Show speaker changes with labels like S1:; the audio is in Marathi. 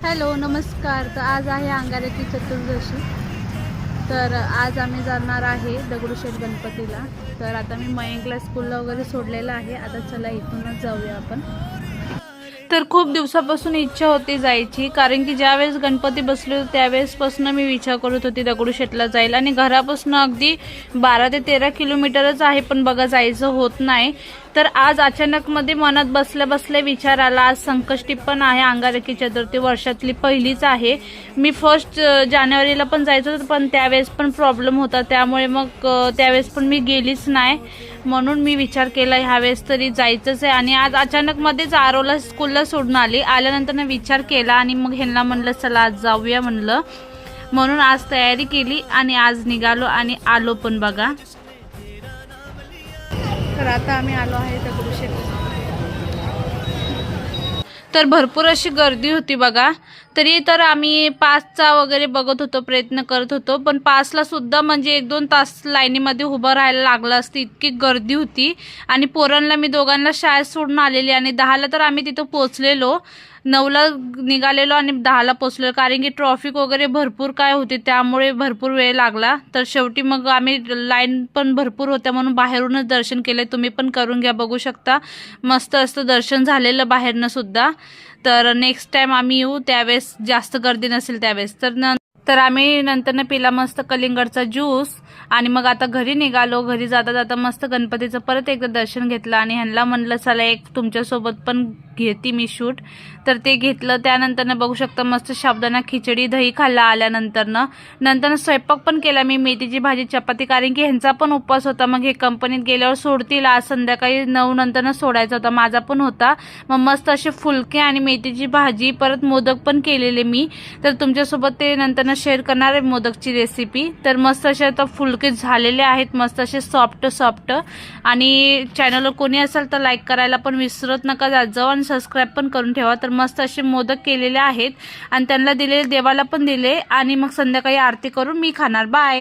S1: हॅलो नमस्कार. तर आज आहे अंगारकी चतुर्दशी. तर आज आम्ही जाणार आहे दगडूशेठ गणपतीला. तर आता मी मयंकला स्कूलला वगैरे सोडलेलं आहे. आता चला इथूनच जाऊया आपण. तर खूप दिवसापासून इच्छा होती जायची, कारण की ज्यावेळेस गणपती बसले होते त्यावेळेसपासून मी विचार करत होती दगडूशेठला जायला. आणि घरापासून अगदी 12 ते 13 किलोमीटरच आहे, पण बघा जायचं होत नाही. तर आज अचानक मध्ये मनात बसल्या बसल्या विचार आला. आज संकष्टी पण आहे, अंगारकी चतुर्थी वर्षातली पहिलीच आहे. मी 1 जानेवारीला पण जायचं होतं, पण त्यावेळेस पण प्रॉब्लेम होता, त्यामुळे मग त्यावेळेस पण मी गेलीच नाही. म्हणून मी विचार केला ह्यावेळेस तरी जायचंच आहे. आणि आज अचानक मध्येच आरोला स्कूलला सोडून आली. आल्यानंतर विचार केला आणि मग ह्यांना म्हणलं चला आज जाऊया म्हणलं. म्हणून आज तयारी केली आणि आज निघालो आणि आलो पण बघा. तर आता आम्ही आलो आहे दगडूशेठ. तर भरपूर अशी गर्दी होती बघा. तरी तर आम्ही 5चा वगैरे बघत होतो, प्रयत्न करत होतो, पण 5ला सुद्धा म्हणजे 1-2 तास लाईनीमध्ये उभं राहायला लागलं असतं, इतकी गर्दी होती. आणि पोरांना मी दोघांना शाळेत सोडून आलेली आणि 10ला तर आम्ही तिथं पोचलेलो. 9ला निघालेलो आणि 10ला पोचलेलो, कारण की ट्रॉफिक वगैरे भरपूर काय होते, त्यामुळे भरपूर वेळ लागला. तर शेवटी मग आम्ही लाईन पण भरपूर होत्या म्हणून बाहेरूनच दर्शन केले. तुम्ही पण करून घ्या, बघू शकता मस्त असतं दर्शन झालेलं बाहेरनं सुद्धा. तर नेक्स्ट टाइम आम्ही येऊ त्यावेळेस जास्त गर्दी नसेल त्यावेळेस. तर आम्ही नंतरनं पिला मस्त कलिंगडचा ज्यूस आणि मग आता घरी निघालो. घरी जाता जाता मस्त गणपतीचं परत एकदा दर्शन घेतलं आणि ह्यांना म्हणलं चला एक तुमच्यासोबत पण घेते मी शूट. तर ते घेतलं. त्यानंतरनं बघू शकता मस्त साबुदाणा खिचडी दही खाल्ला नंतर स्वयंपाक पण केला मी, मेथीची भाजी चपाती, कारण की ह्यांचा पण उपवास होता. मग हे कंपनीत गेल्यावर सोडतील, आज संध्याकाळी 9 नंतरनं सोडायचा होता, माझा पण होता. मग मस्त असे फुलके आणि मेथीची भाजी, परत मोदक पण केलेले मी. तर तुमच्यासोबत ते नंतरनं शेअर करणार आहे मोदकची रेसिपी. तर मस्त असे आता फुलके झालेले आहेत, मस्त असे सॉफ्ट. आणि चॅनलवर कोणी असेल तर लाईक करायला पण विसरत नका जाऊ आणि सबस्क्राईब पण करून ठेवा. तर मस्त असे मोदक केलेले आहेत आणि त्यांना दिले, देवाला पण दिले आणि मग संध्याकाळी आरती करून मी खाणार. बाय.